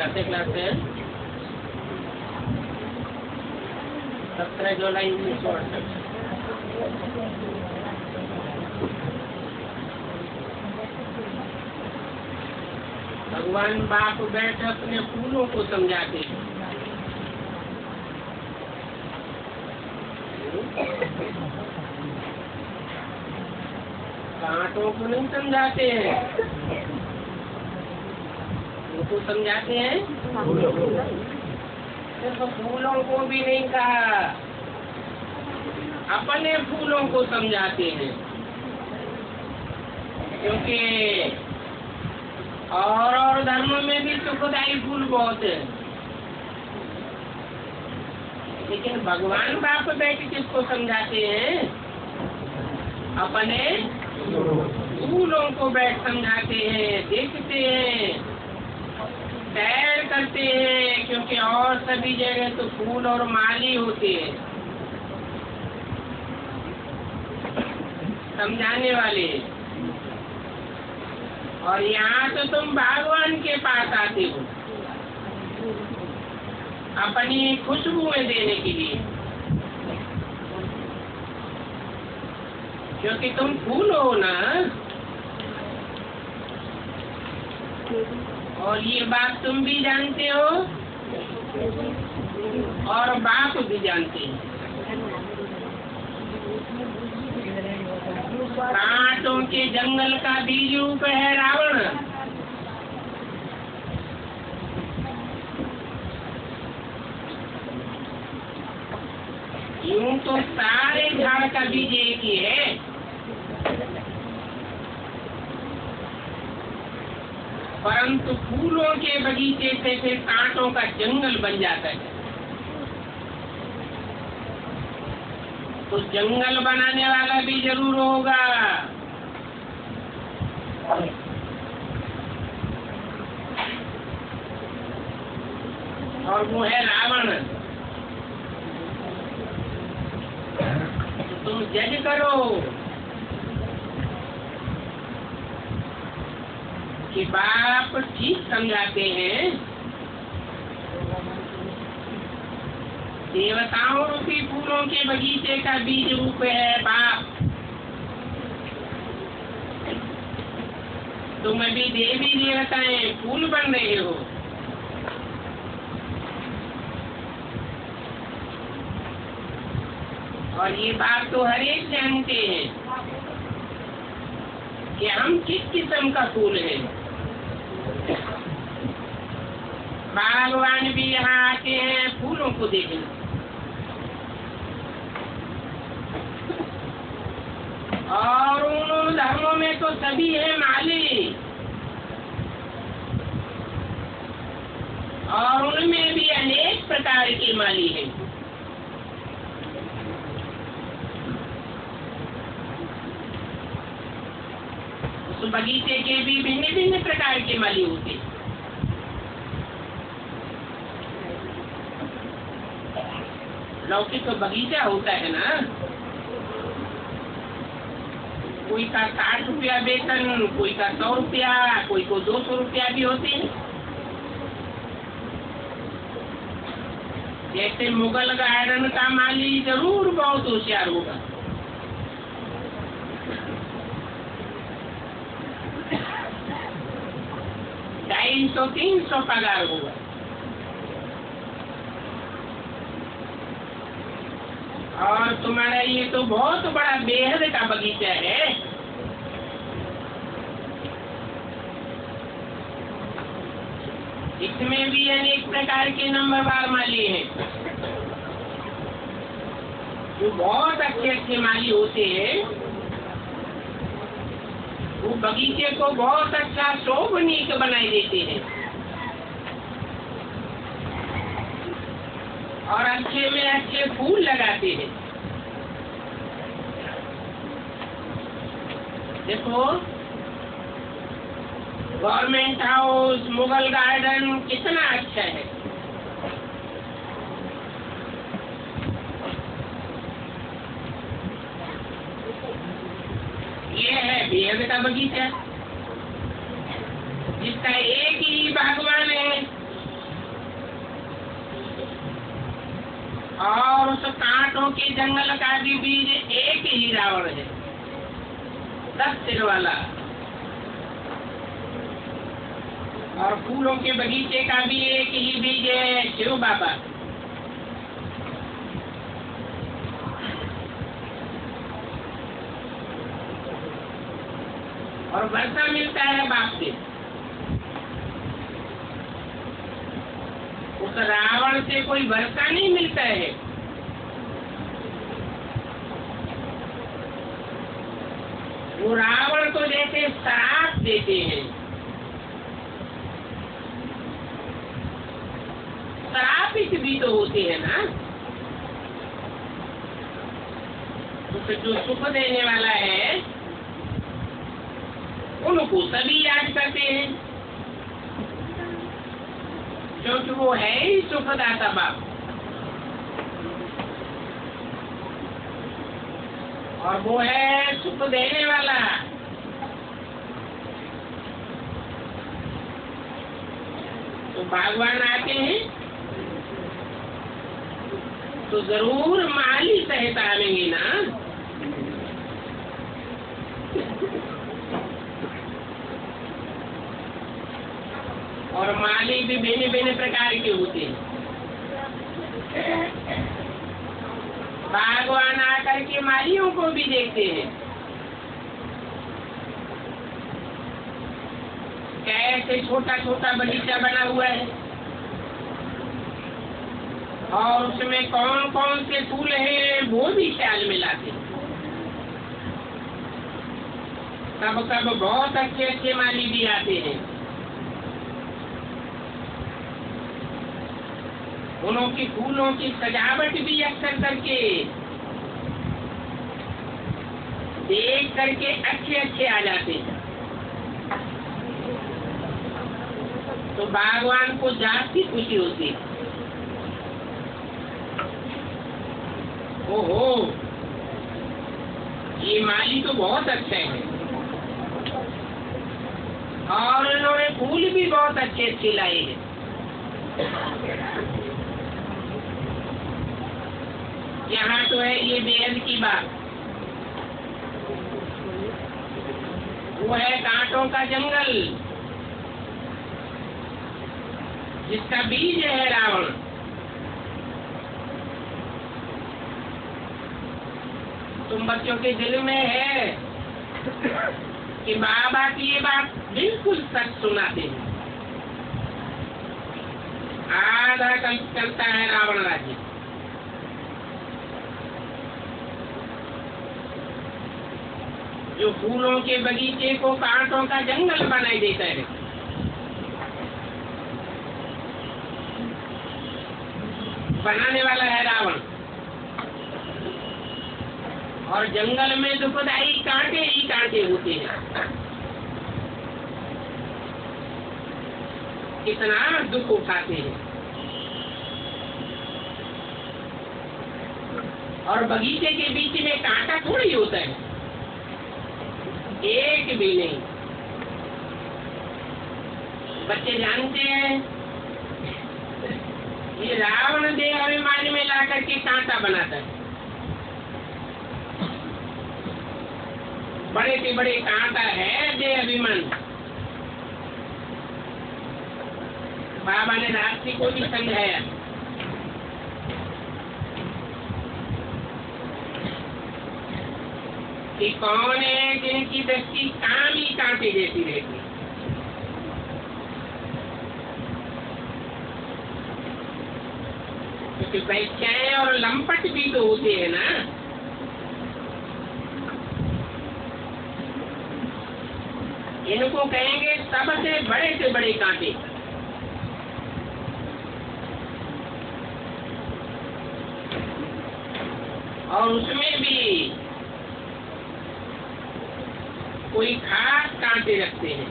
क्लासे क्लास है 17 जुलाई 1968। भगवान बाप बैठ अपने फूलों को समझाते हैं। कांटों को नहीं समझाते हैं, उनको समझाते हैं। सिर्फ फूलों को भी नहीं कहा, अपने फूलों को समझाते हैं। क्योंकि और धर्म में भी सुखदायी फूल बहुत है, लेकिन भगवान बाप बैठ किसको समझाते हैं? अपने फूलों को बैठ समझाते हैं, देखते हैं, सैर करते हैं। क्योंकि और सभी जगह तो फूल और माली होते हैं समझाने वाले, और यहाँ तो तुम भगवान के पास आते हो अपनी खुशबुएं देने के लिए, क्योंकि तुम फूल हो ना। और ये बात तुम भी जानते हो और बाप भी जानते हैं। कांटों के जंगल का बीज रूप है रावण, यूं तो सारे झाड़ का बीज एक ही है, परंतु फूलों के बगीचे से फिर कांटों का जंगल बन जाता है। तो जंगल बनाने वाला भी जरूर होगा, और वो है रावण। तो तुम जज करो कि बाप ठीक समझाते हैं। देवताओं रूपी फूलों के बगीचे का बीज रूप है बाप। तुम भी देवी देवताएं फूल बन रहे हो। और ये बात तो हर एक जानते हैं कि हम किस किस्म का फूल है। भगवान भी यहाँ आते हैं फूलों को देखने, और उन धर्मों में तो सभी है माली, और उनमें भी अनेक प्रकार की माली है। उस बगीचे के भी भिन्न भिन्न प्रकार के माली होते हैं। लौकिक तो बगीचा होता है ना, कोई का 60 रुपया वेतन, कोई का 100 रुपया, कोई को 200 रुपया भी होते हैं। जैसे मुगल गार्डन का माली जरूर बहुत होशियार होगा। $250 $300 पगार होगा। और तुम्हारा ये तो बहुत बड़ा बेहद का बगीचा है। इसमें भी अनेक प्रकार के नंबरवार माली हैं, जो बहुत अच्छे अच्छे माली होते हैं। वो बगीचे को बहुत अच्छा शोभनीय बनाई देते हैं, और अच्छे में अच्छे फूल लगाते हैं। देखो, गवर्नमेंट हाउस, मुगल गार्डन कितना अच्छा है। ये है बेहद का बगीचा, जिसका एक ही भगवान है, और उस कांटों के जंगल का भी बीज एक ही रावण है, 10 सिर वाला। और फूलों के बगीचे का भी एक ही बीज है, शिव बाबा। और वर्षा मिलता है बाप से। उस रावण से कोई वर्षा नहीं मिलता है। वो रावण तो जैसे श्राप देते हैं। श्रापित भी तो होते हैं ना। तो जो सुख देने वाला है उनको सभी याद करते हैं, क्योंकि वो है ही सुखदाता बाप। और वो है सुख देने वाला। तो भगवान आते हैं तो जरूर माली सहित आवेंगे ना। और माली भी भिन्न भिन्न प्रकार के होते हैं। भगवान आकर के मालियों को भी देखते हैं, कैसे छोटा छोटा बगीचा बना हुआ है और उसमें कौन कौन से फूल हैं वो भी ख्याल में लाते। कब कब बहुत अच्छे अच्छे माली भी आते हैं। उनकी फूलों की सजावट भी अक्सर करके देख करके अच्छे अच्छे आ जाते हैं। तो भगवान को जाती खुशी होती है। ओहो, ये माली तो बहुत अच्छे हैं और इन्होंने फूल भी बहुत अच्छे अच्छे लाए हैं। यहाँ तो है ये बेहद की बात। वो है कांटों का जंगल जिसका बीज है रावण। तुम बच्चों के दिल में है कि बाबा की ये बात बिल्कुल सच सुनाते हैं। आधा कल्प चलता है रावण राज्य। जो फूलों के बगीचे को कांटों का जंगल बनाई देता है। बनाने वाला है रावण। और जंगल में दुखदाई कांटे ही कांटे होते हैं। कितना दुख उठाते हैं। और बगीचे के बीच में कांटा थोड़ी होता है, एक भी नहीं। बच्चे जानते हैं ये रावण देह अभिमान में लाकर के कांटा बनाता है। बड़े से बड़े कांटा है देह अभिमान। बाबा ने रात्रि को भी समझाया कि कौन है जिनकी दृष्टि काम ही कांटे जैसी रहती। क्योंकि वैश्याएं और लंपट भी तो होते हैं ना। इनको कहेंगे सबसे बड़े से बड़े कांटे। और उसमें भी कोई खास कांटे रखते हैं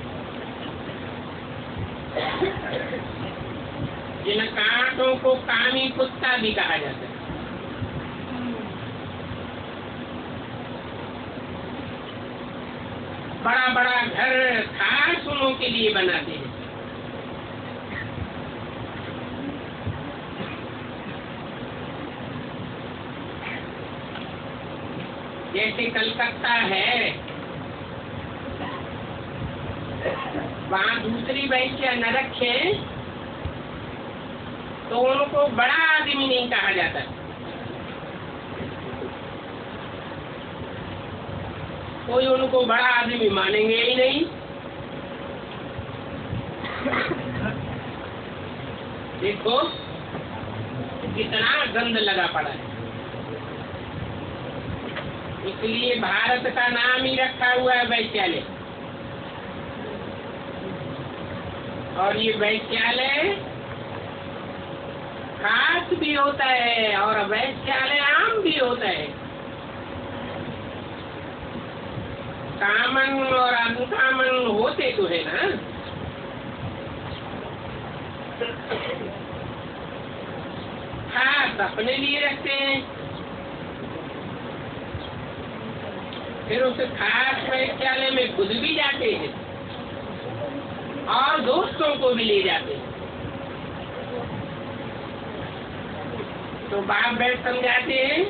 जिन कांटों को कामी कुत्ता भी कहा जाता है। बड़ा बड़ा घर खास उनों के लिए बनाते हैं। जैसे कलकत्ता है, वहाँ दूसरी वैश्या न रखे तो उनको बड़ा आदमी नहीं कहा जाता। कोई उनको बड़ा आदमी मानेंगे ही नहीं। देखो कितना गंद लगा पड़ा है। इसलिए भारत का नाम ही रखा हुआ है वैश्यालय। और ये वैश्यालय खास भी होता है और वैश्यालय आम भी होता है। कामन और अनकामन होते तो है ना। खास अपने लिए रखते हैं, फिर उस खास वैश्यालय में खुद भी जाते हैं और दोस्तों को भी ले जाते हैं। तो बाप बैठ समझाते हैं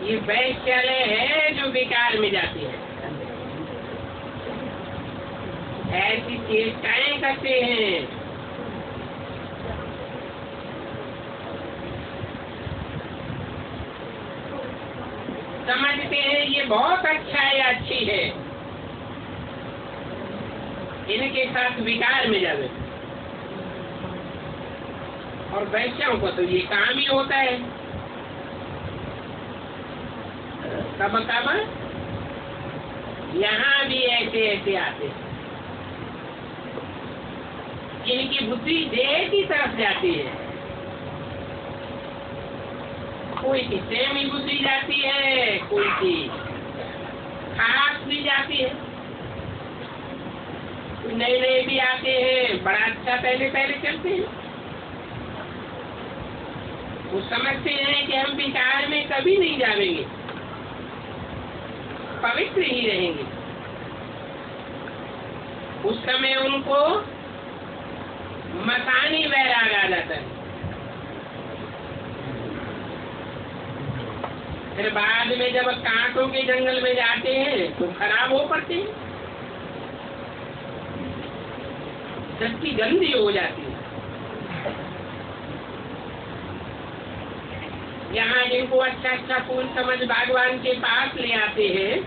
ये वैश्यालय है जो बेकार में जाती है, ऐसी चेष्टाएं करते हैं। समझते हैं ये बहुत अच्छा है, अच्छी है, इनके साथ विकार में जावे। और वैश्याओं को तो ये काम ही होता है। कब कब यहाँ भी ऐसे ऐसे आते, इनकी बुद्धि देह की तरफ जाती है। कोई की सेमी बुद्धि जाती है, कोई की खास भी जाती है। नए नए भी आते हैं, बड़ा अच्छा पहले पहले चलते हैं। वो समझते हैं कि हम विकार में कभी नहीं जाएंगे, पवित्र ही रहेंगे। उस समय उनको मतानी वैराग आ जाता है। फिर बाद में जब कांटों के जंगल में जाते हैं तो खराब हो पड़ते हैं, शक्ति गंदी हो जाती है। यहाँ जिनको अच्छा अच्छा फूल समझ भगवान के पास ले आते हैं,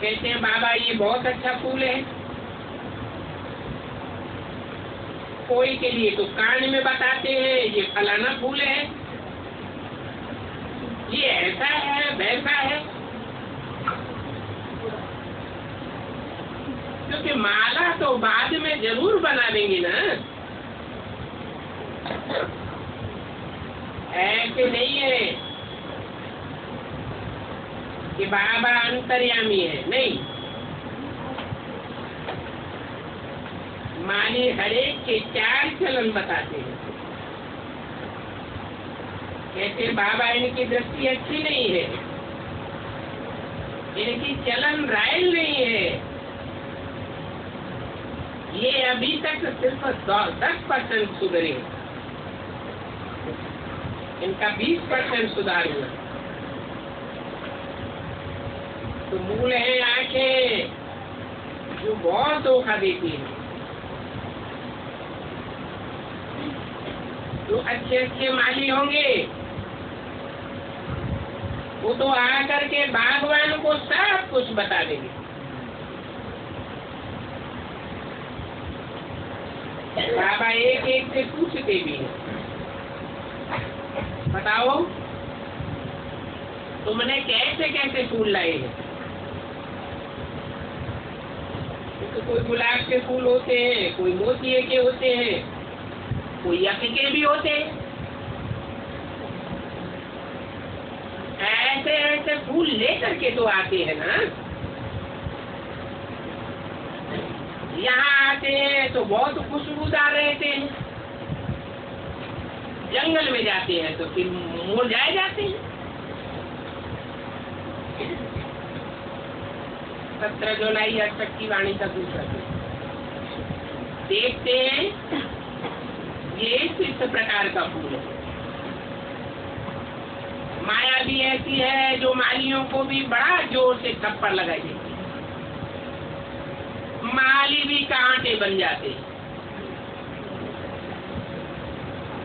कहते हैं बाबा ये बहुत अच्छा फूल है। कोई के लिए तो कान में बताते हैं ये फलाना फूल है, ये ऐसा है वैसा है। क्योंकि माला तो बाद में जरूर बना देंगे ना, ऐसे नहीं है कि बाबा अंतर्यामी है, नहीं। माने हरेक के चार चलन बताते हैं। कहते बाबा इनकी दृष्टि अच्छी नहीं है, इनकी चलन रायल नहीं है, ये अभी तक सिर्फ 10% सुधरे, इनका 20% सुधार हुआ। तो मूल है आंखें जो बहुत धोखा देती है। जो अच्छे अच्छे माली होंगे वो तो आकर के भगवान को सब कुछ बता देंगे। बाबा एक एक से पूछते भी हैं, बताओ तुमने कैसे कैसे फूल लाए हैं। तो कोई गुलाब के फूल होते हैं, कोई मोतिये के होते हैं, कोई यक के भी होते हैं। ऐसे ऐसे फूल लेकर के तो आते हैं ना। यहाँ आते हैं तो बहुत खुशबूदार रहते हैं, जंगल में जाते हैं तो फिर मुरझाए जाते हैं। 17 जुलाई 68 की वाणी का दूसरा देखते हैं, ये इस प्रकार का फूल है। माया भी ऐसी है जो मालियों को भी बड़ा जोर से थप्पड़ लगाई देती। माली भी कांटे बन जाते हैं।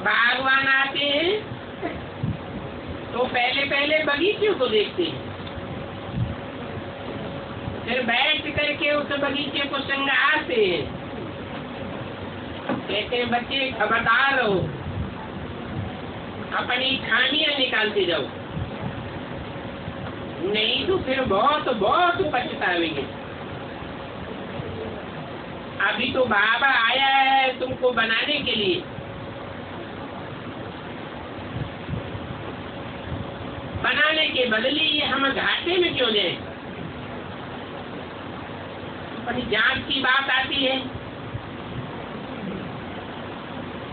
बागवान आते हैं तो पहले पहले बगीचे को देखते हैं, फिर बैठ करके उस बगीचे को संगारते हैं। कहते हैं बच्चे खबरदार रहो, अपनी खामियां निकालते जाओ, नहीं तो फिर बहुत बहुत पछतावेंगे। अभी तो बाबा आया है तुमको बनाने के लिए, बनाने के बदले ये हम घाटे में क्यों जाए। अपनी जांच की बात आती है,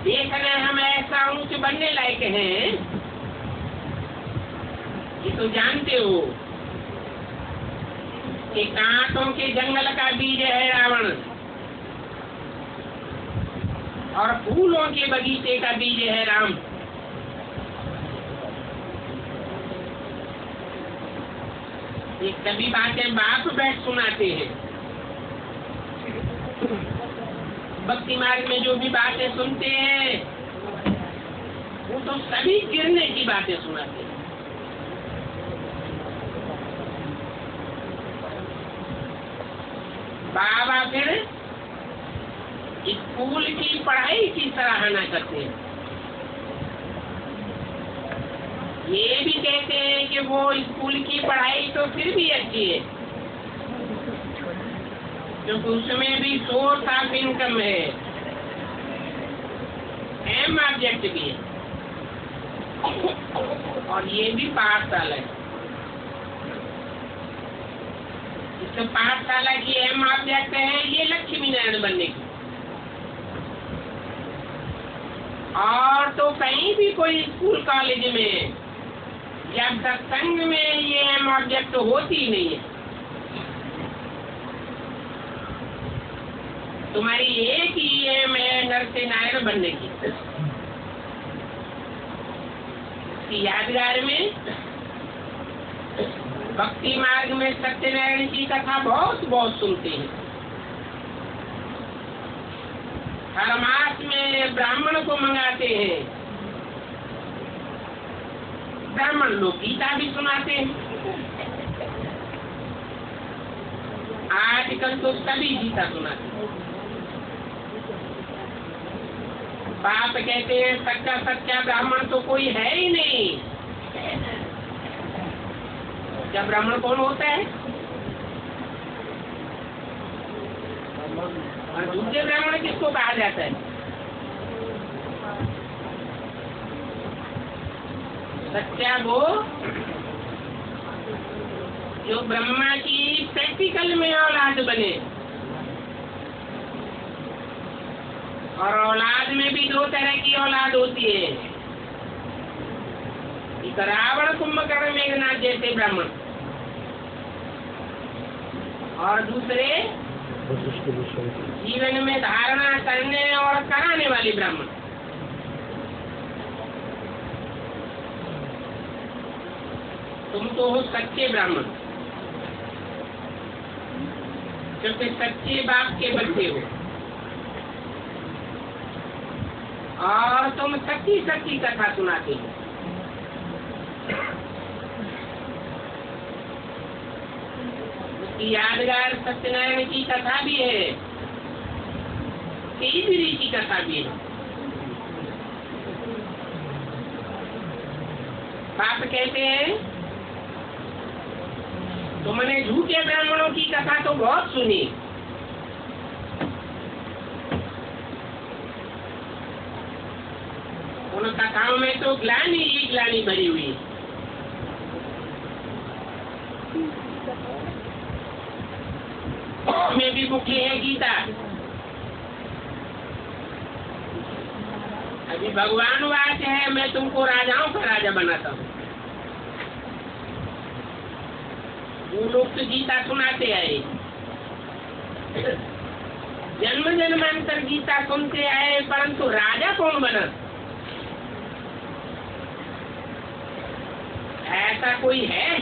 देखना हम ऐसा ऊंच बनने लायक हैं, ये तो जानते हो कि कांटों के जंगल का बीज है रावण और फूलों के बगीचे का बीज है राम। ये सभी बातें बाप बैठ सुनाते हैं। भक्ति मार्ग में जो भी बातें सुनते हैं वो तो सभी गिरने की बातें सुनाते हैं। बाबा फिर स्कूल की पढ़ाई की सराहना करते हैं। ये भी कहते हैं कि वो स्कूल की पढ़ाई तो फिर भी अच्छी है, क्योंकि उसमें भी सोर्स ऑफ इनकम है, एम ऑब्जेक्ट भी है, और ये भी पाठशाला है। इस पाठशाला की एम ऑब्जेक्ट है ये लक्ष्मी नारायण बनने की। और तो कहीं भी कोई स्कूल कॉलेज में या सत्संग में ये एम ऑब्जेक्ट होती ही नहीं है। तुम्हारी एक ही एम है नर से नारायण बनने की। यादगार में भक्ति मार्ग में सत्यनारायण की कथा बहुत बहुत सुनते हैं। हर मास में ब्राह्मण को मंगाते हैं, ब्राह्मण लोग गीता भी सुनाते हैं। आजकल तो सभी गीता सुनाते हैं। बाप कहते हैं सच्चा सच्चा ब्राह्मण तो कोई है ही नहीं। क्या ब्राह्मण कौन होता है? और दूसरे ब्राह्मण किसको कहा जाता है? सच्चा वो जो ब्रह्मा की प्रैक्टिकल में औलाद बने। और औलाद में भी दो तरह की औलाद होती है, एक रावण कुंभकर्ण मेघनाथ जैसे ब्राह्मण, और दूसरे जीवन में धारणा करने और कराने वाले ब्राह्मण। तुम तो हो सच्चे ब्राह्मण, क्योंकि सच्चे बाप के बच्चे हो और तुम सच्ची सच्ची कथा सुनाते हो। उसकी यादगार सत्यनारायण की कथा भी है, केजरी की कथा भी है। बाप कहते हैं तुमने झूठे ब्राह्मणों की कथा तो बहुत सुनी, उन कथाओं में तो ग्लानि ही ग्लानि भरी हुई है। में भी मुख्य है गीता। अभी भगवान वाच है मैं तुमको राजाओं का राजा बनाता हूँ। वो लोग तो गीता सुनाते आए, जन्म जन्मांतर गीता सुनते आए, परंतु राजा कौन बना? ऐसा कोई है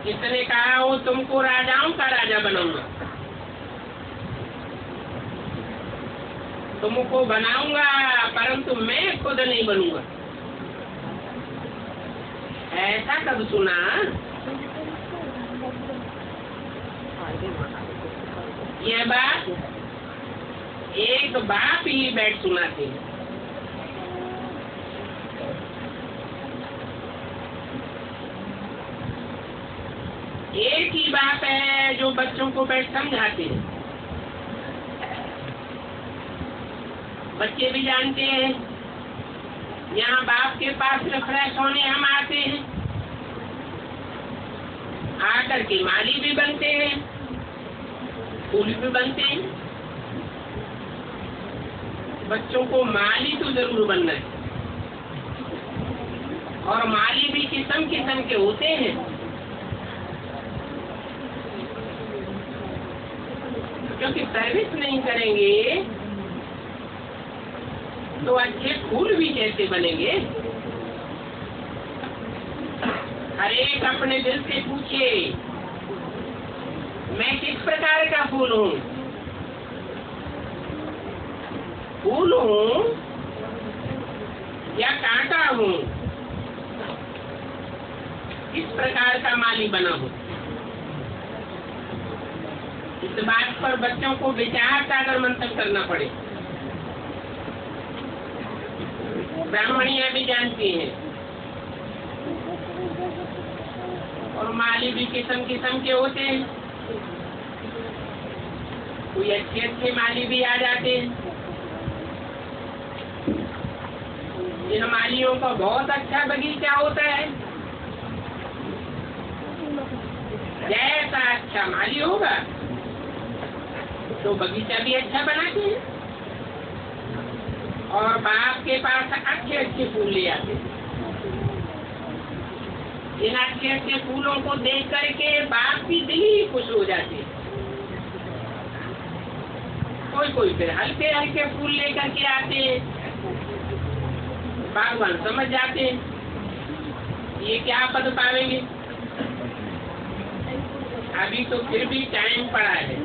जिसने कहा हो तुमको राजाओं का राजा बनाऊंगा, तुमको बनाऊंगा परंतु मैं खुद नहीं बनूंगा? ऐसा कब सुना? यह बात एक बाप ही बैठ सुनाते हैं। एक ही बात है जो बच्चों को बैठ समझाते हैं। बच्चे भी जानते हैं यहाँ बाप के पास फ्रेश होने हम आते हैं, आकर के माली भी बनते हैं, फूल भी बनते हैं। बच्चों को माली तो जरूर बनना है, और माली भी किस्म किस्म के होते हैं। क्योंकि सर्विस नहीं करेंगे तो अच्छे फूल भी कैसे बनेंगे? हर एक अपने दिल से पूछे, मैं किस प्रकार का फूल हूँ? फूल हूँ या कांटा हूँ? किस प्रकार का माली बना हूँ? इस बात पर बच्चों को विचार सागर मंथन करना पड़े। ब्राह्मणियां भी जानती हैं, और माली भी किस्म किस्म के होते हैं। कोई अच्छे अच्छे माली भी आ जाते हैं। इन मालियों का बहुत अच्छा बगीचा होता है। जैसा अच्छा माली होगा तो बगीचा भी अच्छा बनाते हैं, और बाप के पास अच्छे अच्छे फूल ले आते हैं। इन अच्छे अच्छे फूलों को देख करके बाप की दिल ही खुश हो जाती है। कोई कोई फिर हल्के हल्के फूल लेकर के आते हैं। भगवान समझ जाते हैं ये क्या पद पावेंगे, अभी तो फिर भी टाइम पड़ा है।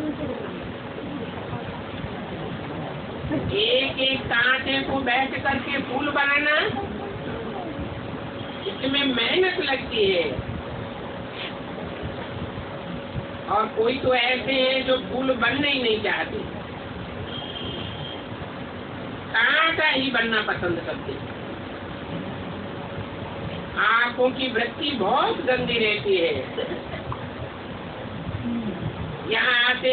एक एक कांटे को बैठ करके फूल बनाना, इसमें मेहनत लगती है। और कोई तो ऐसे हैं जो फूल बनने ही नहीं चाहते, कांटा ही बनना पसंद करते। आंखों की वृत्ति बहुत गंदी रहती है। यहाँ आते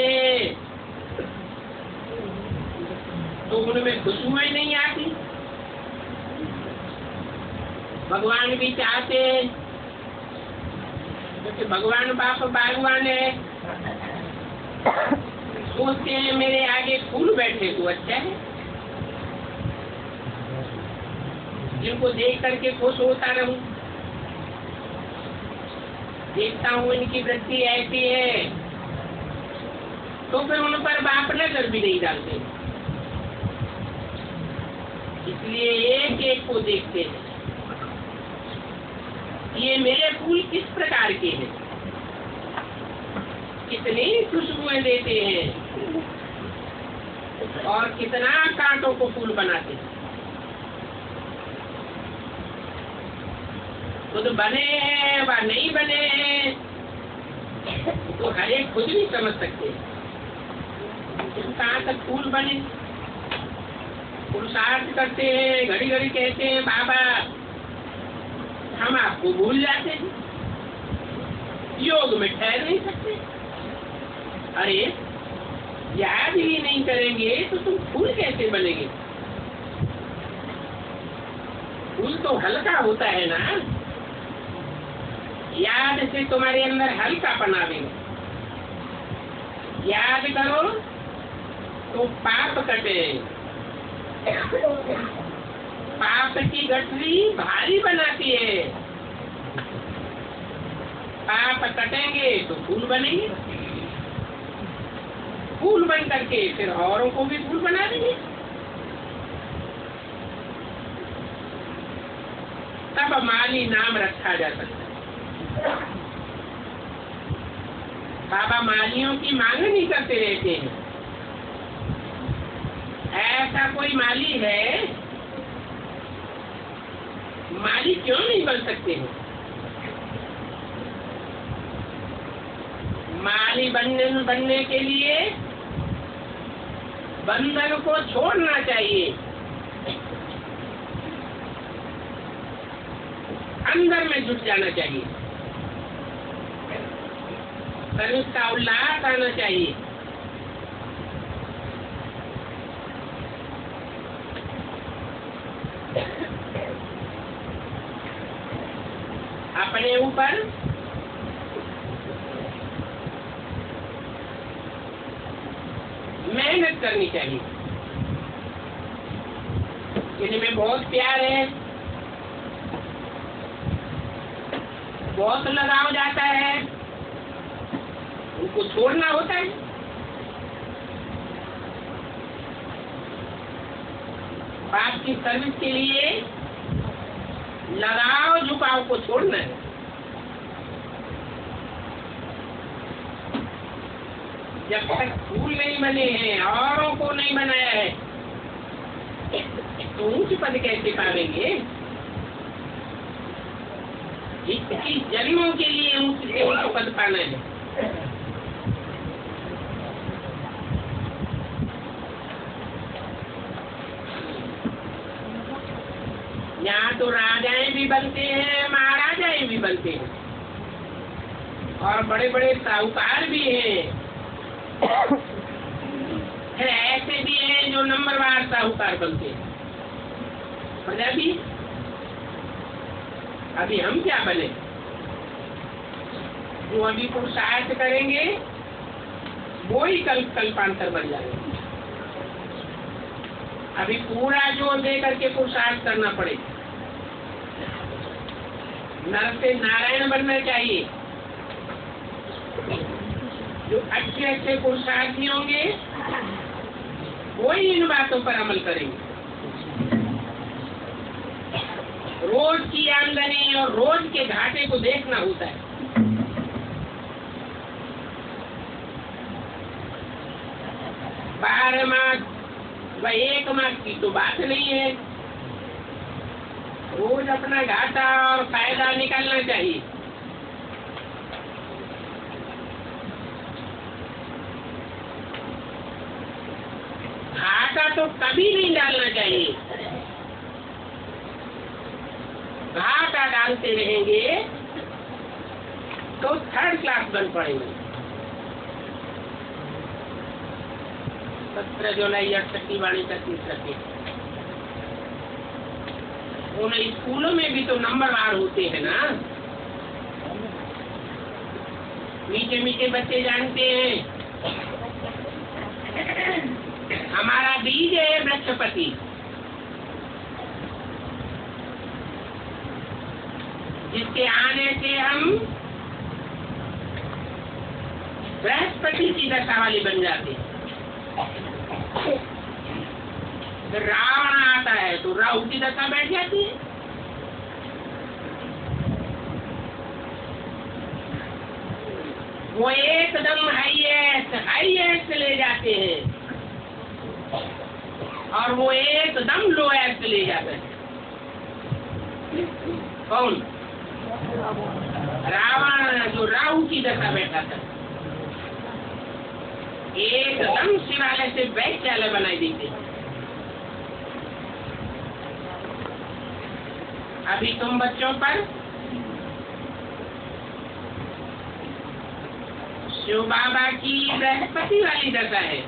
तो उनमें खुशबुएं नहीं आती। भगवान भी चाहते हैं, क्योंकि भगवान बाप बागवान है, सोचते हैं मेरे आगे फूल बैठे तो अच्छा है, जिनको देख करके खुश होता रहूं। देखता हूँ इनकी वृत्ति ऐसी है तो फिर उन पर बाप नजर भी नहीं डालते। इसलिए एक एक को देखते हैं, ये मेरे फूल किस प्रकार के हैं, कितनी खुशबुएं देते हैं, और कितना कांटों को फूल बनाते हैं। खुद बने हैं व नहीं बने हैं तो हर एक खुद भी समझ सकते हैं कहाँ तक फूल बने। पुरुषार्थ करते हैं, घड़ी घड़ी कहते हैं बाबा हम आपको भूल जाते हैं, योग में ठहर नहीं सकते। अरे याद ही नहीं करेंगे तो तुम फूल कैसे बनेंगे? फूल तो हल्का होता है ना, याद से तुम्हारे अंदर हल्कापन आवेगा। याद करो तो पाप कटे। पाप की गठरी भारी बनाती है। पाप कटेंगे तो फूल बनेंगे, फूल बन करके फिर औरों को भी फूल बना देंगे। तब माली नाम रखा जा सकता है। बाबा मालियों की मांग नहीं करते रहते हैं। ऐसा कोई माली है, माली क्यों नहीं बन सकते हैं? माली बनने के लिए बंधन को छोड़ना चाहिए, अंदर में जुट जाना चाहिए, सर्विस का उल्लास आना चाहिए। अपने ऊपर मेहनत करनी चाहिए। जिनमें बहुत प्यार है, बहुत लगाव जाता है, उनको छोड़ना होता है। बाप की सर्विस के लिए लगाव झुकाव को छोड़ना है। जब तक फूल नहीं बने हैं, औरों को नहीं बनाया है, तो ऊंच पद कैसे पावेंगे? इसकी जन्मों के लिए ऊंच से ऊंच पद पाना है। यहाँ तो राजाएं भी बनते हैं, महाराजाएं भी बनते हैं, और बड़े बड़े साहूकार भी हैं। फिर ऐसे भी हैं जो नंबरवार साहूकार बनते हैं। प्रजा भी, अभी हम क्या बने? जो अभी पुरुषार्थ करेंगे वो ही कल्पांतर बन जाएंगे। अभी पूरा जोर दे करके पुरुषार्थ करना पड़ेगा। नर से नारायण बनना चाहिए। जो अच्छे अच्छे पुरुषार्थी होंगे वो ही इन बातों पर अमल करेंगे। रोज की आमदनी और रोज के घाटे को देखना होता है। बारह मास व एक मास की तो बात नहीं है। रोज अपना घाटा और फायदा निकालना चाहिए। घाटा तो कभी नहीं डालना चाहिए। घाटा डालते रहेंगे तो थर्ड क्लास बन पड़ेंगे। 17 जुलाई 68 की वाणी का तीसरा पेज। उन स्कूलों में भी तो नंबरवार होते हैं ना। मीठे मीठे बच्चे जानते हैं, हमारा बीज है वृक्षपति। जिसके आने से हम बृहस्पति की दशा वाली बन जाते हैं। रावण आता है तो राहु की दशा बैठ जाती है। वो एकदम हाईएस्ट ले जाते हैं और वो एकदम लोएस्ट ले जाते हैं। कौन? रावण, जो राहु की दशा बैठा था, एकदम शिवालय से वैश्यालय बनाई देते। अभी तुम बच्चों पर शिव बाबा की बृहस्पति वाली दशा है।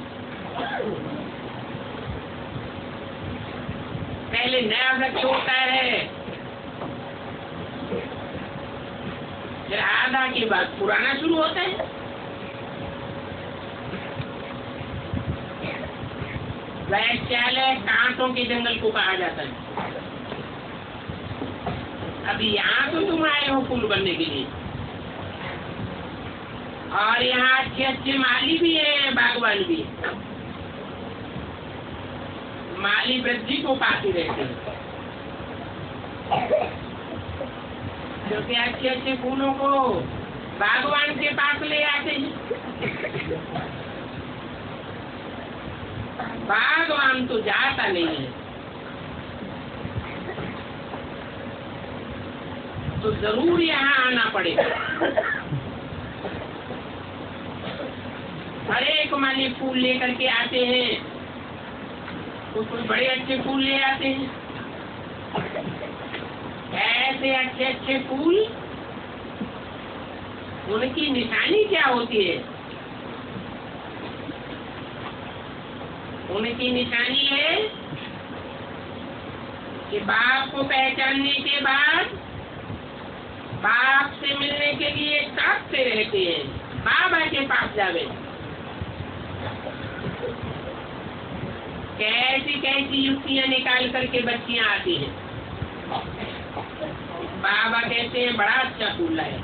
पहले नया वृक्ष होता है, फिर आधा के बाद पुराना शुरू होता है। वैश्यालय कांटों के जंगल को कहा जाता है। अभी यहाँ तो तुम आए हो फूल बनने के लिए, और यहाँ अच्छे अच्छे माली भी है, बागवान भी है। माली वृद्धि को पाते रहते हैं। क्योंकि अच्छे अच्छे फूलों को बागवान के पास ले आते हैं। बागवान तो जाता नहीं है, तो जरूर यहाँ आना पड़ेगा। हर एक माली फूल लेकर के आते हैं, कुछ बड़े अच्छे फूल ले आते हैं। ऐसे अच्छे अच्छे फूल, उनकी निशानी क्या होती है? उनकी निशानी है कि बाप को पहचानने के बाद बाप से मिलने के लिए ताकते रहते हैं, बाबा के पास जावे। कैसी कैसी युक्तियां निकाल करके बच्चियां आती हैं। बाबा कहते हैं बड़ा अच्छा फूल है,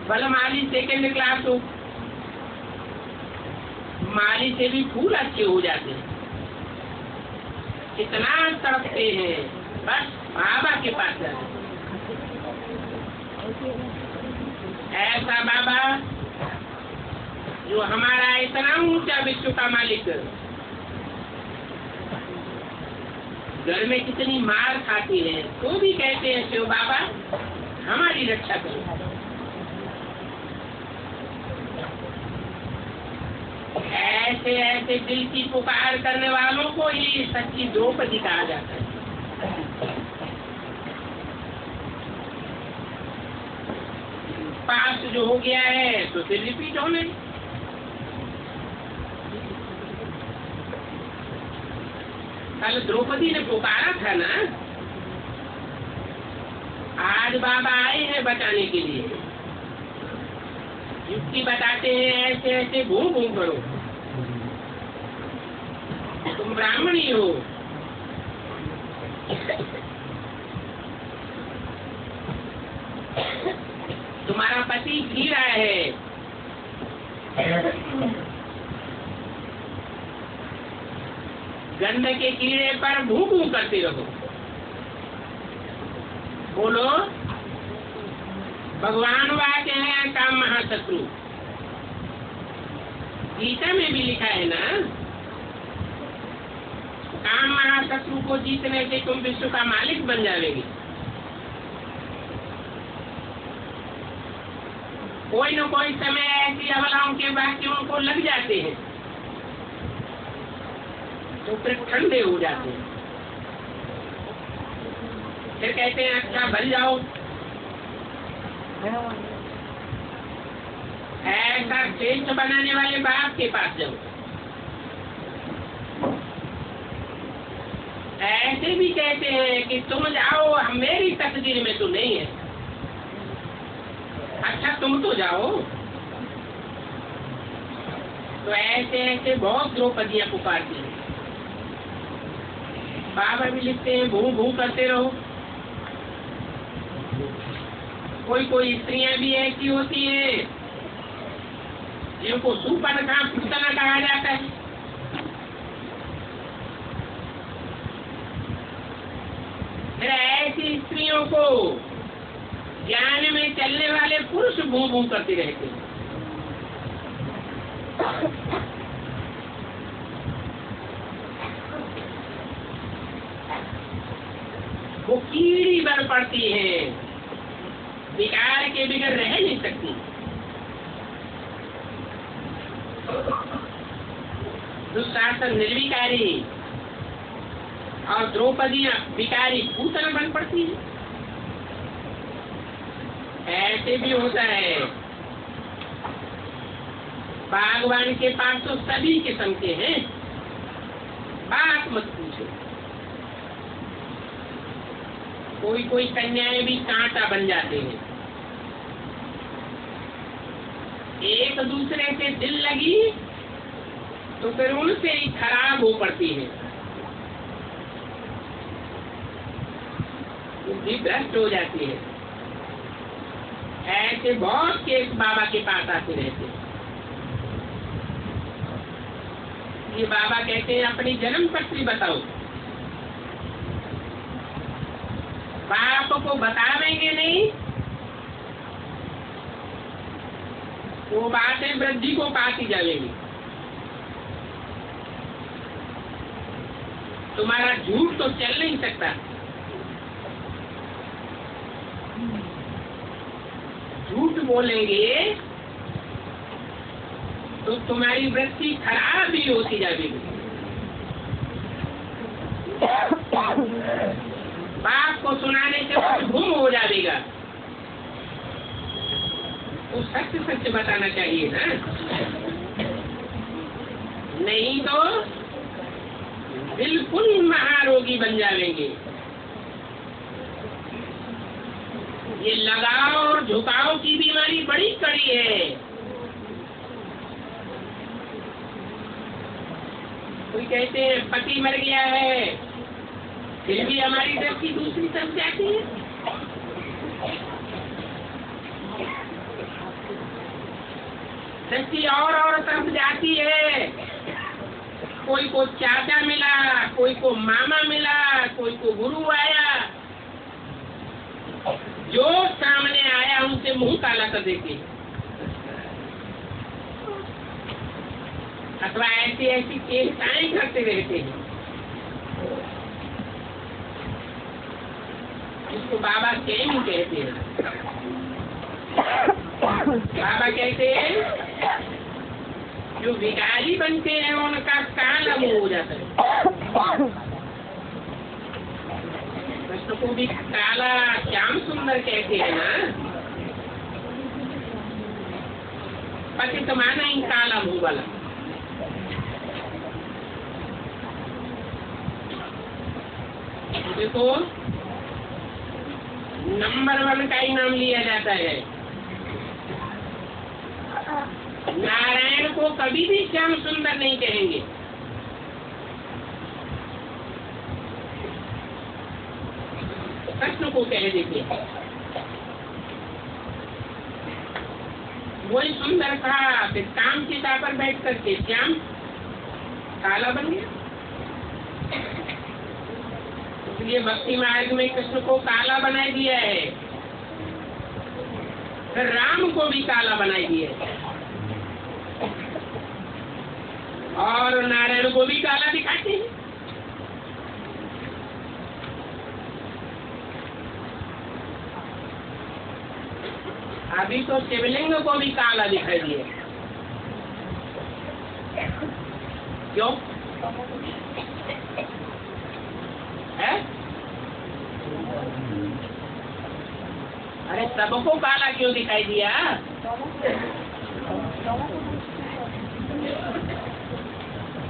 भले माली सेकेंड क्लास हो, माली से भी फूल अच्छे हो जाते हैं। कितना तड़पते हैं, बस बाबा के पास जाते। ऐसा बाबा जो हमारा इतना ऊंचा विश्व का मालिक, घर में कितनी मार खाती है तो भी कहते हैं शिव बाबा हमारी रक्षा करो। ऐसे ऐसे दिल की पुकार करने वालों को ही सच्ची द्रौपदी कहा जाता है। पास जो हो गया है तो फिर रिपीट होने। कल द्रौपदी ने पुकारा था ना, आज बाबा आए हैं बचाने के लिए। युक्ति बताते हैं, ऐसे ऐसे घूम घूम करो, तुम ब्राह्मणी हो, तुम्हारा पति कीड़ा है, गंध के कीड़े पर भू भू करते रहो। बोलो भगवान वाक्य है काम महाशत्रु। गीता में भी लिखा है ना, काम महाशत्रु को जीतने से तुम विश्व का मालिक बन जाओगे। कोई न कोई समय ऐसी अबलाओं के वाक्यों को लग जाते हैं तो फिर ठंडे हो जाते हैं। फिर कहते हैं अच्छा बन जाओ। ऐसा श्रेष्ठ बनाने वाले बाप के पास जाओ। ऐसे भी कहते हैं कि तुम जाओ, मेरी तकदीर में तो नहीं है। अच्छा तुम तो जाओ। तो ऐसे ऐसे बहुत द्रौपदियां पुकारती हैं। बाबा भी लिखते हैं भू भू करते रहो। कोई कोई स्त्रियां भी ऐसी होती हैं जिनको सुपर्णखा पुतना कहा जाता है। फिर ऐसी स्त्रियों को ज्ञान में चलने वाले पुरुष भू भू करते रहते हैं। वो कीड़ी भर पड़ती है, विकार के बिगड़ रह नहीं सकती। दुशासन निर्विकारी और द्रौपदियां विकारी पूतना बन पड़ती है। ऐसे भी होता है। बागवान के पास तो सभी किस्म के हैं, बात मत पूछो। कोई कोई कन्याएं भी कांटा बन जाते हैं। एक दूसरे से दिल लगी तो फिर उनसे ही खराब हो पड़ती है, बुद्धि भ्रष्ट हो जाती है। ऐसे बहुत केस बाबा के पास आते रहते हैं। ये बाबा कहते हैं अपनी जन्म पत्री बताओ। बाप को बतावेंगे नहीं, वो बातें वृद्धि को पाती जाएगी। तुम्हारा झूठ तो चल नहीं सकता, झूठ बोलेंगे तो तुम्हारी वृत्ति खराब ही होती जाएगी। बाप को सुनाने से कुछ गुम हो जाएगा, तो सच सच बताना चाहिए ना, नहीं तो बिल्कुल महारोगी बन जाएंगे। ये लगाव और झुकाव की बीमारी बड़ी कड़ी है। कोई कहते हैं पति मर गया है, फिर भी हमारी दृष्टि दूसरी तरफ जाती है। दृष्टि और तरफ जाती है। कोई को चाचा मिला, कोई को मामा मिला, कोई को गुरु आया, जो सामने आया उनसे मुंह काला कर देते, अथवा ऐसी ऐसी चेष्टाएं करते रहते हैं। इसको बाबा केम कहते हैं। बाबा कहते हैं जो भिखारी बनते हैं उनका काला मुंह हो जाता है। कृष्ण को भी काला श्याम सुंदर कहते हैं ना, पतित माना ही काला मुंह वाला। देखो नंबर 1 का ही नाम लिया जाता है। नारायण को कभी भी श्याम सुंदर नहीं कहेंगे। कृष्ण को कह देते हैं। वही सुंदर था, फिर काम चिता पर बैठ करके श्याम काला बन गया। इसलिए भक्ति मार्ग में कृष्ण को काला बना दिया है, फिर राम को भी काला बना दिया है, और नारायण को भी काला दिखाते हैं। अभी तो शिवलिंग को भी काला दिखाई दिया। क्यों है? अरे सबको काला क्यों दिखाई दिया?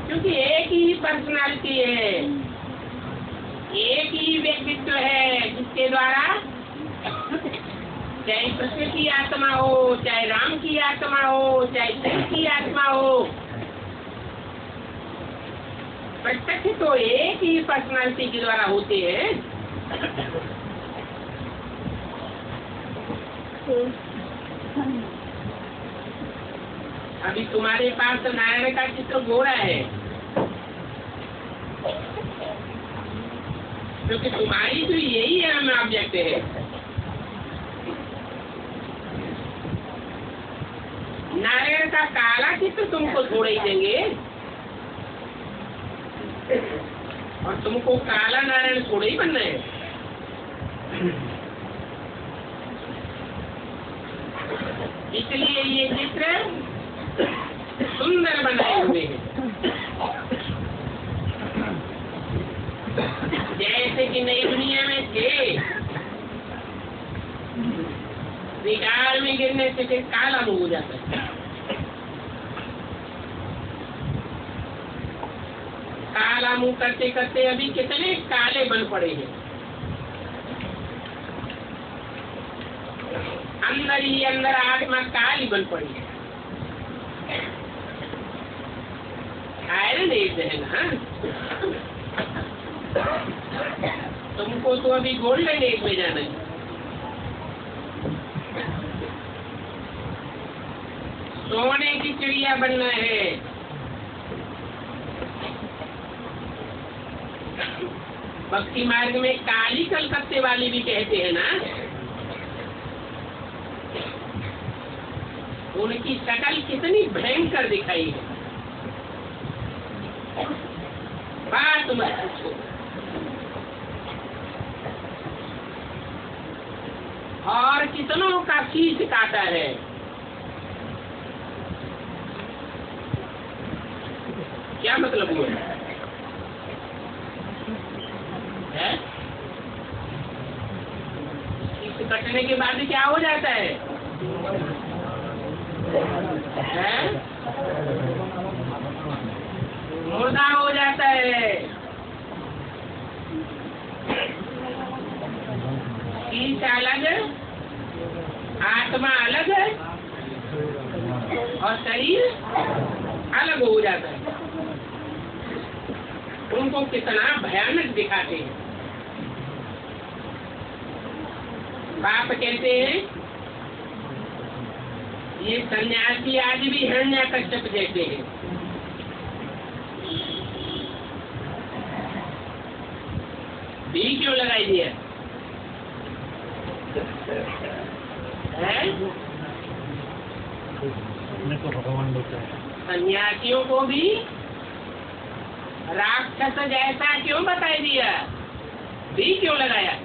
क्योंकि एक ही पर्सनालिटी है, एक ही व्यक्तित्व है, जिसके द्वारा चाहे कृष्ण की आत्मा हो, चाहे राम की आत्मा हो, चाहे शिव की आत्मा हो, प्रत्यक्ष तो एक ही पर्सनालिटी के द्वारा होते हैं। अभी तुम्हारे पास नारायण का चित्र घोड़ा है, क्योंकि तुम्हारी तो यही अहम ऑब्जेक्ट है। नारायण का काला चित्र तुमको छोड़ ही देंगे, और तुमको काला नारायण छोड़ ही बनना है। इसलिए ये चित्र सुंदर बनाए हुए हैं। जैसे कि नई दुनिया में थे, विकार में गिरने से फिर काला मुंह हो जाता है। काला मुंह करते करते अभी कितने काले बन पड़े हैं। अंदर ही अंदर आत्मा काली बन पड़ी है। आयरन एज है ना, तुमको तो अभी गोल्डन एज में जाना है। सोने की चिड़िया बनना है। भक्ति मार्ग में काली कलकत्ते वाली भी कहते हैं ना, उनकी शक्ल कितनी भयंकर दिखाई है, बात मत पूछो। और कितनों का शीश काटा है। क्या मतलब हुआ है? शीश कटने के बाद क्या हो जाता है? मुर्दा हो जाता है। शीश अलग है, आत्मा अलग है और शरीर अलग हो जाता है। उनको कितना भयानक दिखाते हैं। बाप कहते हैं ये सन्यासी आज भी हिरण्यकश्यप जैसे हैं। भी क्यों लगाई दिया है? सन्यासियों को भी राक्षस जैसा क्यों बताई दिया? भी क्यों लगाया?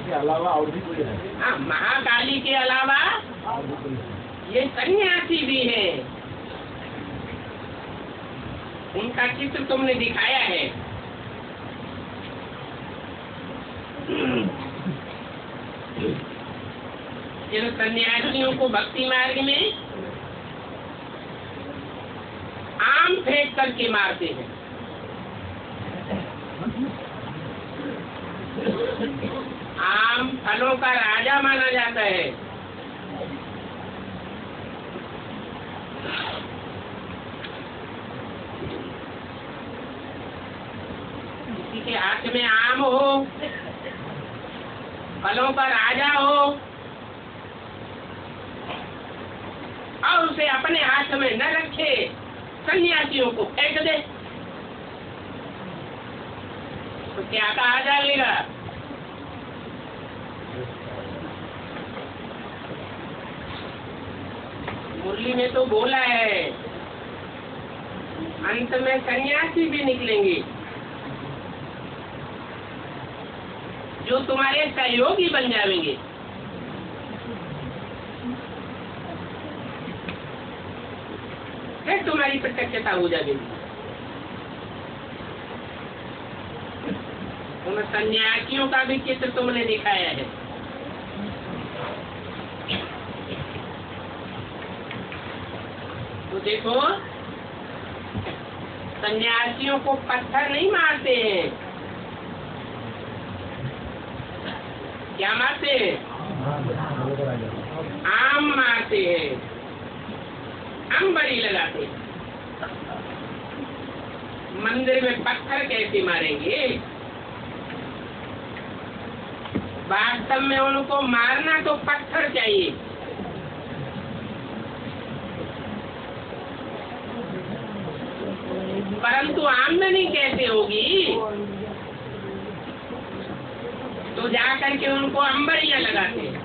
के अलावा और भी कोई है? हाँ, महाकाली के अलावा ये सन्यासी भी है। उनका चित्र तुमने दिखाया है। इन सन्यासियों को भक्ति मार्ग में आम फेंक करके मारते हैं। आम फलों का राजा माना जाता है। किसी के हाथ में आम हो, फलों का राजा हो और उसे अपने हाथ में न रखे, सन्यासियों को फेंक दे तो क्या कहा जाएगा? मुरली में तो बोला है अंत में सन्यासी भी निकलेंगे जो तुम्हारे सहयोगी बन जाएंगे। फिर तुम्हारी प्रत्यक्षता हो जाएगी। उन सन्यासियों का भी चित्र तुमने दिखाया है। तो देखो, सन्यासियों को पत्थर नहीं मारते हैं। क्या मारते हैं? आम मारते हैं, अंबरी लगाते हैं। मंदिर में पत्थर कैसे मारेंगे? वास्तव में उनको मारना तो पत्थर चाहिए। परंतु आमदनी कैसे होगी? तो जाकर के उनको अंबरियां लगाते हैं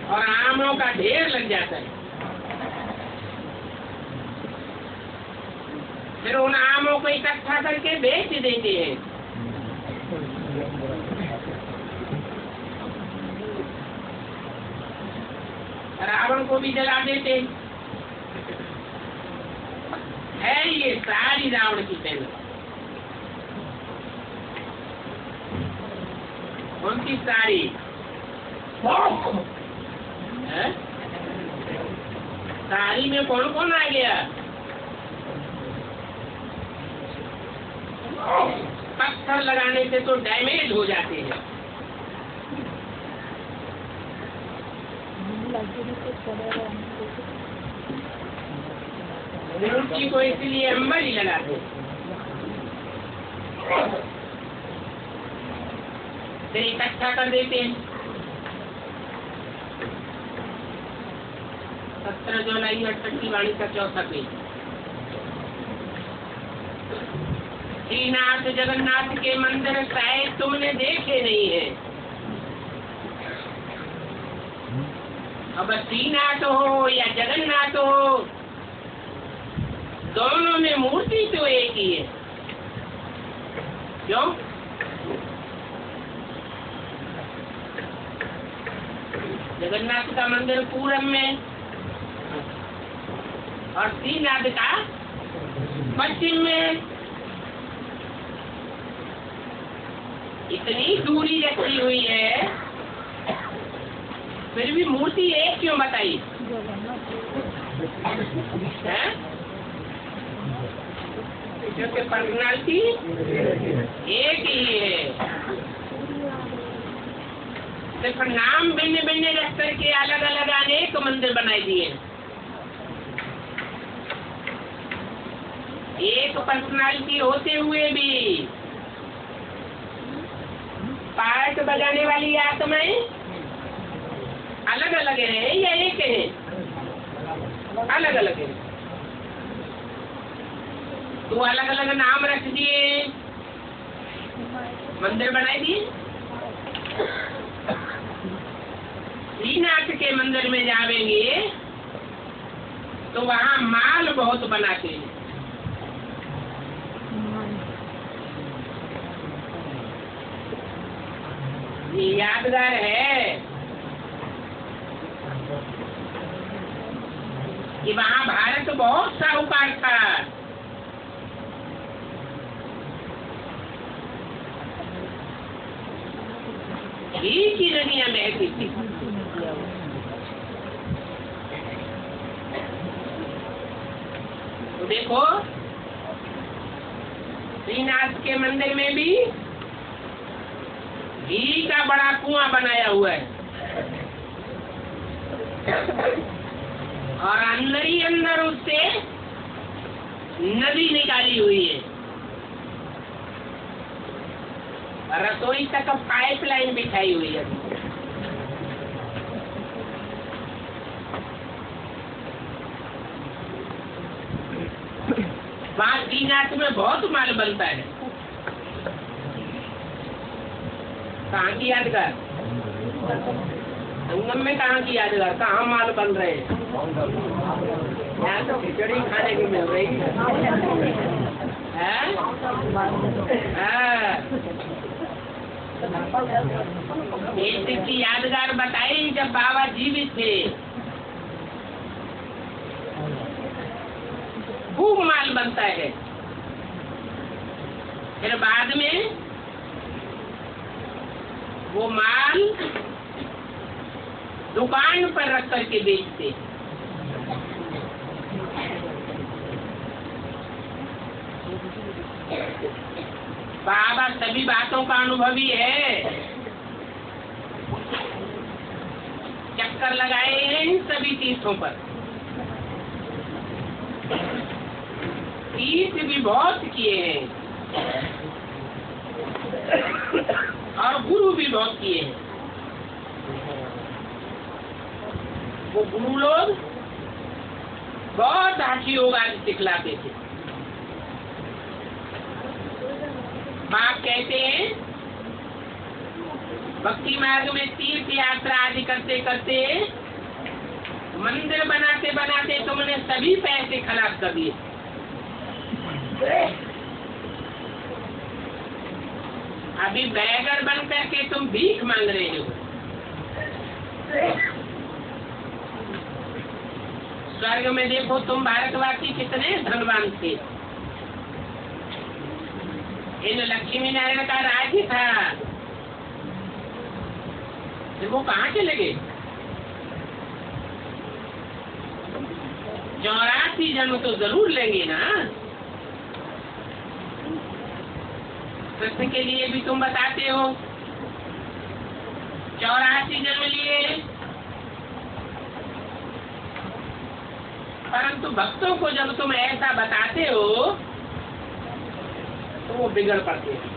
और आमों का ढेर लग जाता है। फिर उन आमों को इकट्ठा करके बेच देते हैं। रावण को भी जला देते है। ये सारी रावण की सेना। उनकी सारी सारी में कौन कौन आ गया? पत्थर लगाने से तो डैमेज हो जाते हैं। मूर्ति को इसलिए अंबरी लगाते हैं। फिर इकट्ठा कर देते हैं। 17 जुलाई 68 की वाणी का 4था पेज। श्रीनाथ जगन्नाथ के मंदिर शायद तुमने देखे नहीं है। अब श्रीनाथ हो या जगन्नाथ हो, दोनों में मूर्ति तो एक ही है। क्यों? जगन्नाथ का मंदिर पूरब में और श्रीनाथ का पश्चिम में। इतनी दूरी रखी हुई है, फिर भी मूर्ति एक क्यों बताई है? क्योंकि पर्सनालिटी एक ही है। सिर्फ नाम भिन्न भिन्न रख करके अलग अलग अनेक मंदिर बनाए दिए। एक पर्सनालिटी होते हुए भी पार्ट बजाने वाली आत्माएं अलग अलग है या एक है? अलग अलग है। तो अलग अलग नाम रख दिए, मंदिर बनाए दिए। श्रीनाथ के मंदिर में जावेंगे तो वहाँ माल बहुत बनाते हैं। ये यादगार है कि वहाँ भारत बहुत साहूकार था। घी की दुनिया बहती थी। तो देखो श्रीनाथ के मंदिर में भी घी का बड़ा कुआं बनाया हुआ है और अंदर ही अंदर उससे नदी निकाली हुई है। रसोई तक पाइपलाइन बिछाई हुई है। वहाँ श्रीनाथ में बहुत माल बनता है। कहाँ की यादगार? संगम में कहाँ की यादगार? कहाँ माल बन रहे हैं? यहाँ तो खिचड़ी खाने की मिल रही है। एक की यादगार बताई जब बाबा जीवित थे, खूब माल बनता है। फिर बाद में वो माल दुकान पर रख करके बेचते। बाबा सभी बातों का अनुभवी है, चक्कर लगाए हैं इन सभी तीर्थों पर। तीर्थ भी बहुत किए हैं और गुरु भी बहुत किए हैं। वो गुरु लोग बहुत हाथी योग आदि सिखलाते थे। बाप कहते हैं भक्ति मार्ग में तीर्थ यात्रा आदि करते करते मंदिर बनाते बनाते तुमने सभी पैसे खराब कर दिए। अभी बैगर बन करके तुम भीख मांग रहे हो। स्वर्ग में देखो तुम भारतवासी कितने धनवान थे। इन लक्ष्मी नारायण का राज्य था, वो कहाँ चले गए? 84 जन्म तो जरूर लेंगे ना। कृष्ण के लिए भी तुम बताते हो 84 जन्म लिए, परंतु भक्तों को जब तुम ऐसा बताते हो तो वो बिगड़ पड़ते हैं।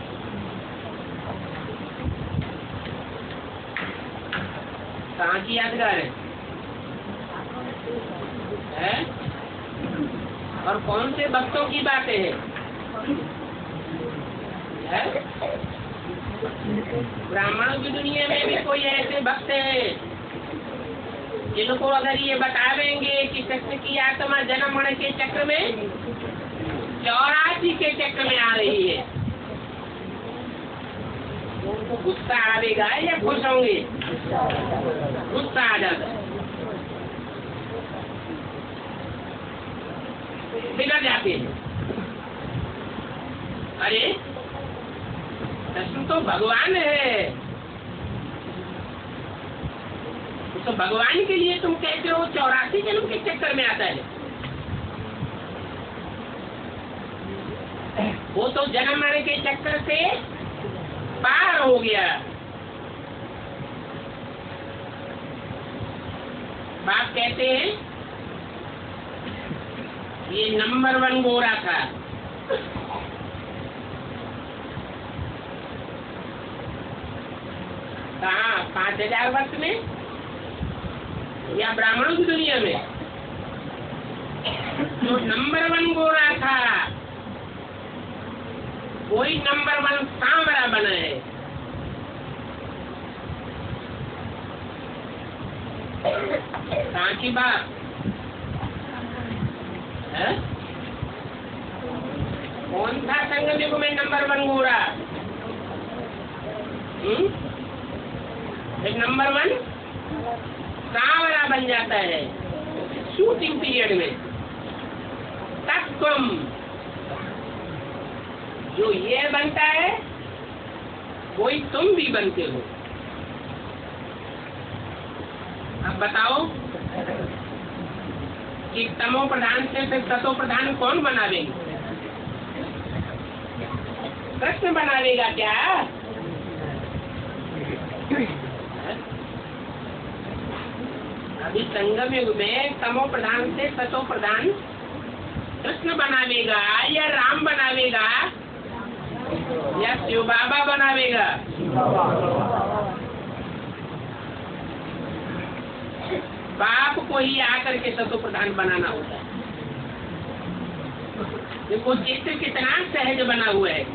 कहाँ की यादगार है? और कौन से भक्तों की बातें हैं? है? ब्राह्मणों की दुनिया में भी कोई ऐसे भक्त है जिनको अगर ये बता देंगे कि कृष्ण की आत्मा जन्म मरण के चक्र में 84 के चक्र में आ रही है, तो उनको गुस्सा आएगा या खुश होंगे? गुस्सा आ जाता है, बिगड़ जाते हैं। अरे कृष्ण तो भगवान है, तो भगवान के लिए तुम कहते हो 84 जन्म के चक्कर में आता है। वो तो जन्म मरण के चक्कर से पार हो गया। बाप कहते हैं ये नंबर 1 गोरा था, कहाँ 5000 वर्ष में या ब्राह्मणों की दुनिया में? जो नंबर 1 गोरा था वही नंबर 1 सांवरा बना है। कहाँ की बात है? कौन था संगम युग में नंबर 1 गोरा? एक नंबर 1 सांवरा बन जाता है शूटिंग पीरियड में। तब तुम जो ये बनता है वही तुम भी बनते हो। अब बताओ कि तमो प्रधान से फिर सतो प्रधान कौन बनावेगा? कृष्ण बनावेगा क्या? अभी संगम युग में तमो प्रधान से सतो प्रधान कृष्ण बनावेगा या राम बनावेगा या शिव बाबा बनावेगा? बाप को ही आकर के सतो प्रधान बनाना होता है। देखो चित्र कितना सहज बना हुआ है,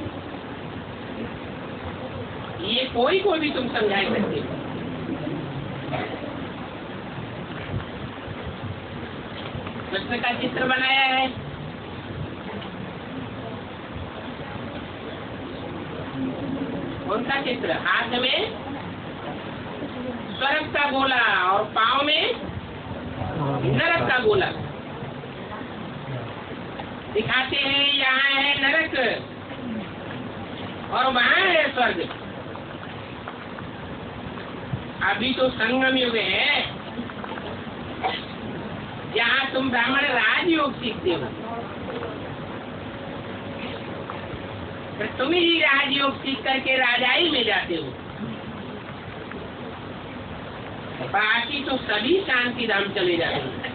ये कोई को भी तुम समझा सकते हो। कृष्ण का चित्र बनाया है, कौन सा चित्र? हाथ में स्वर्ग का गोला और पांव में नरक का गोला। दिखाते हैं यहाँ है नरक और वहाँ है स्वर्ग। अभी तो संगम युग है, यहाँ तुम ब्राह्मण राजयोग सीखते हो, फिर तुम ही राजयोग सीख करके राजाई में जाते हो। बाकी तो सभी शांति धाम चले जाते हैं।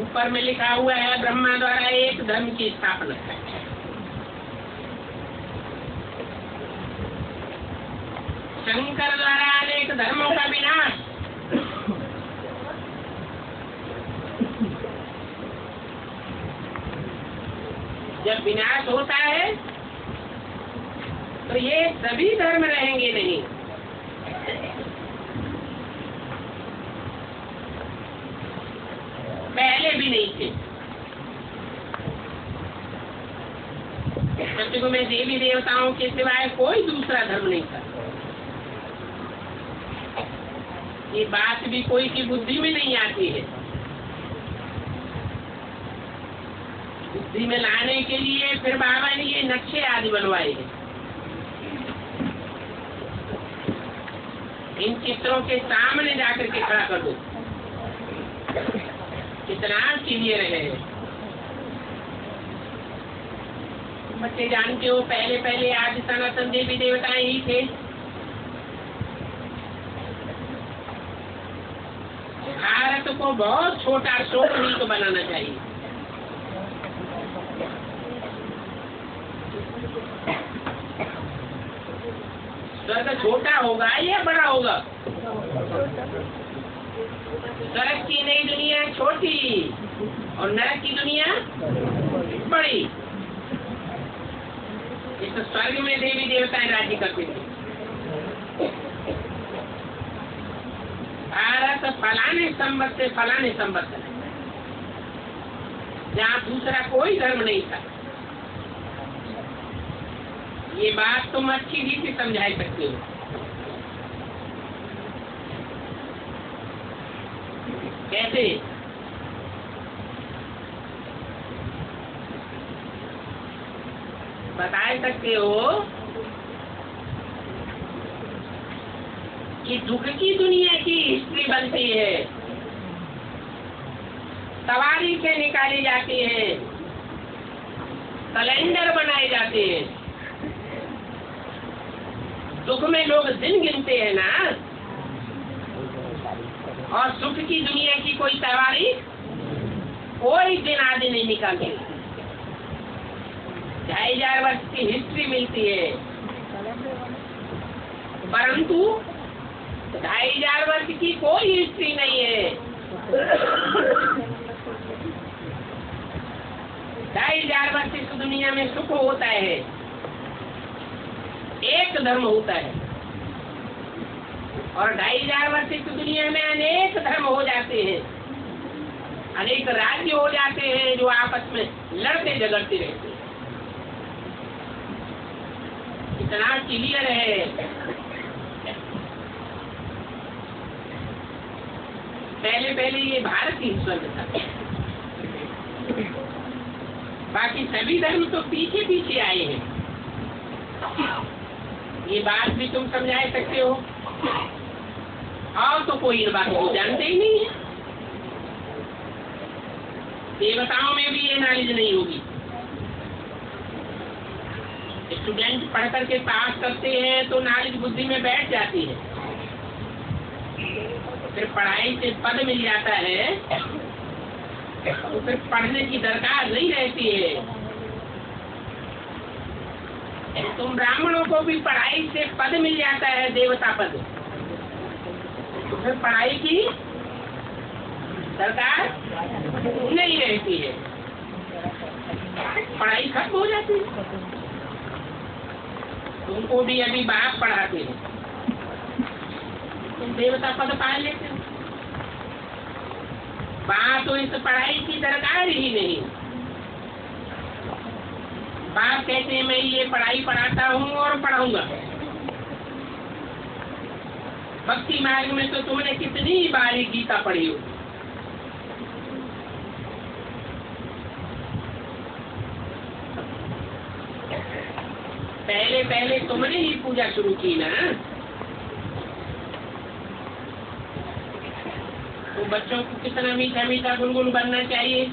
ऊपर में लिखा हुआ है ब्रह्मा द्वारा एक धर्म की स्थापना। शंकर द्वारा अनेक धर्मों का विनाश। जब विनाश होता है तो ये सभी धर्म रहेंगे नहीं। पहले भी नहीं थे। सतयुग में देवी देवताओं के सिवाय कोई दूसरा धर्म नहीं था। ये बात भी कोई की बुद्धि में नहीं आती है। बुद्धि में लाने के लिए फिर बाबा ने ये नक्शे आदि बनवाए हैं। इन चित्रों के सामने जाकर के खड़ा कर दो, कितना क्लियर है। बच्चे जानते हो पहले पहले आदि सनातन देवी देवताएं ही थे। भारत को बहुत छोटा शोक बनाना चाहिए। स्वर्ग छोटा होगा या बड़ा होगा? स्वर्ग की नई दुनिया छोटी और नरक की दुनिया बड़ी। इस तो स्वर्ग में देवी देवताएं राज्य करते थे। भारत फलाने संवत से फलाने संवत है, जहाँ दूसरा कोई धर्म नहीं था। ये बात तुम अच्छी रीति समझा सकते हो। कैसे? बता सकते हो कि दुख की दुनिया की हिस्ट्री बनती है, सवारी से निकाली जाती है, कैलेंडर बनाए जाते हैं। दुख में लोग दिन गिनते हैं ना, और सुख की दुनिया की कोई सवारी कोई दिन आदि नहीं निकालती। 2500 वर्ष की हिस्ट्री मिलती है, परंतु 2500 वर्ष की कोई हिस्ट्री नहीं है। 2500 वर्ष इस दुनिया में सुख होता है, एक धर्म होता है, और 2500 वर्ष इस दुनिया में अनेक धर्म हो जाते हैं, अनेक राज्य हो जाते हैं जो आपस में लड़ते झगड़ते रहते हैं। इतना क्लियर है। पहले पहले ये भारत ही स्वर्ग था, बाकी सभी धर्म तो पीछे पीछे आए हैं। ये बात भी तुम समझा सकते हो, और तो कोई इन बातों को जानते ही नहीं है। देवताओं में भी ये नॉलेज नहीं होगी। स्टूडेंट पढ़ करके पास करते हैं तो नॉलेज बुद्धि में बैठ जाती है, फिर पढ़ाई से पद मिल जाता है तो फिर पढ़ने की दरकार नहीं रहती है। तुम ब्राह्मणों को भी पढ़ाई से पद मिल जाता है, देवता पद, तो फिर पढ़ाई की दरकार नहीं रहती है, पढ़ाई खत्म हो जाती है। तुमको भी अभी बाप पढ़ाते हैं, तुम देवता पद पा लेते हो। बाप तो इस पढ़ाई की दरकार ही नहीं। बाप कहते हैं मैं ये पढ़ाई पढ़ाता हूँ और पढ़ाऊंगा। भक्ति मार्ग में तो तुमने कितनी बारी गीता पढ़ी हो। पहले पहले तुमने ही पूजा शुरू की ना, तो बच्चों को कितना मीठा मीठा गुनगुन बनना चाहिए।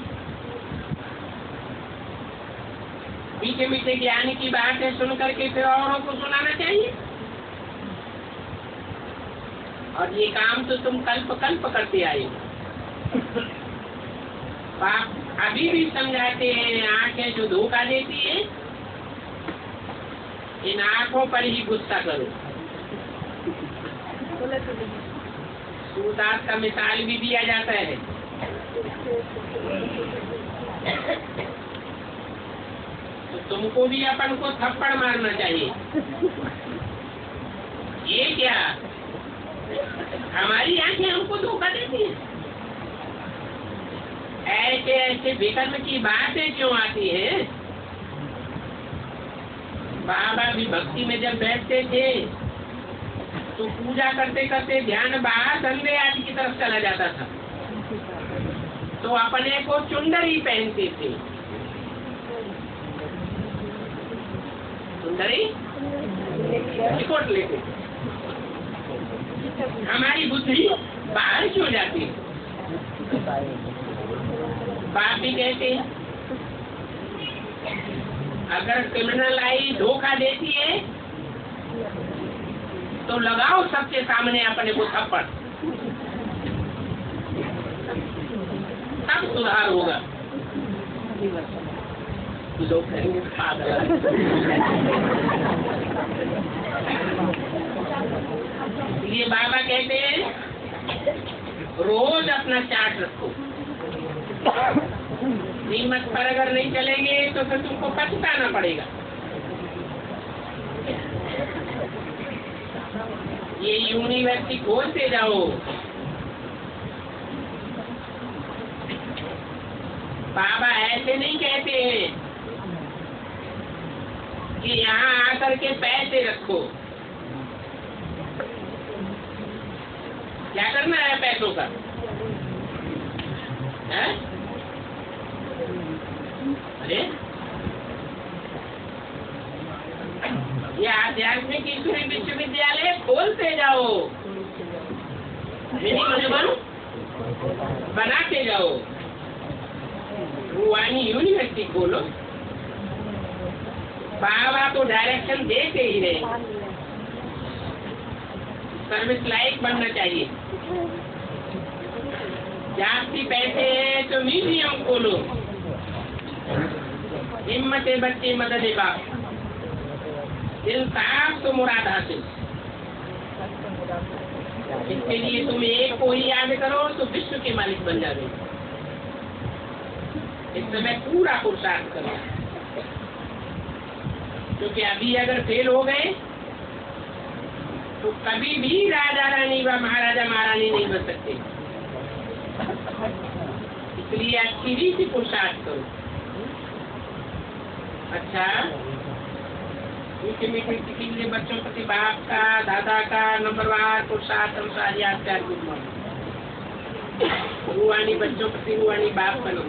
मीठे मीठे ज्ञान की बातें सुन करके फिर औरों को सुनाना चाहिए। और ये काम तो तुम कल्प कल्प करते आए हो। बाप अभी भी समझाते हैं, आंखें जो धोखा देती है, इन आंखों पर ही गुस्सा करो। सूरदास का मिसाल भी दिया जाता है। तो तुमको भी अपन को थप्पड़ मारना चाहिए। ये क्या, हमारी आंखें हमको धोखा देती है। ऐसे ऐसे विकर्म की बातें क्यों आती है? बाबा भी भक्ति में जब बैठते थे तो पूजा करते करते ध्यान बाहर धंधे आदि की तरफ चला जाता था, तो अपने को चुंदरी पहनते थे। चुंदरी रिपोर्ट लेते थे। हमारी बुद्धि बाहर क्यों जाती है? बाप भी कहते हैं अगर क्रिमिनल आई धोखा देती है तो लगाओ सबके सामने अपने को थप्पड़, तब सुधार होगा। लोग कहेंगे पागल। ये बाबा कहते हैं रोज अपना चार्ट रखो। कीमत पर अगर नहीं चलेंगे तो फिर तुमको पछताना पड़ेगा। ये यूनिवर्सिटी खोलते जाओ। बाबा ऐसे नहीं कहते हैं कि यहाँ आकर के पैसे रखो। क्या करना है पैसों का? है? अरे ये आध्यात्मिक ईश्वरी विश्वविद्यालय खोलते जाओ, बनाते जाओ। रूहानी यूनिवर्सिटी खोलो। बाबा तो डायरेक्शन देते ही रहे। सर्विस लाइक बनना चाहिए। जाती पैसे है तो म्यूजियम खोलो। हिम्मत बच्चे मदद बाप। दिल साफ तो मुराद हासिल। इसके लिए तुम एक को ही याद करो तो विश्व के मालिक बन जाओगे। इस समय पूरा पुरुषार्थ करो, क्योंकि अभी अगर फेल हो गए तो कभी भी राजा रानी व महाराजा महारानी नहीं बन सकते। इसलिए अच्छी रीति पुरुषार्थ करो। अच्छा, मीठे मीठे के लिए बच्चों प्रति बाप का, दादा का नंबरवार पुरुषार्थ अनुसार याद कर। रूहानी बच्चों प्रति रूहानी बाप बनो।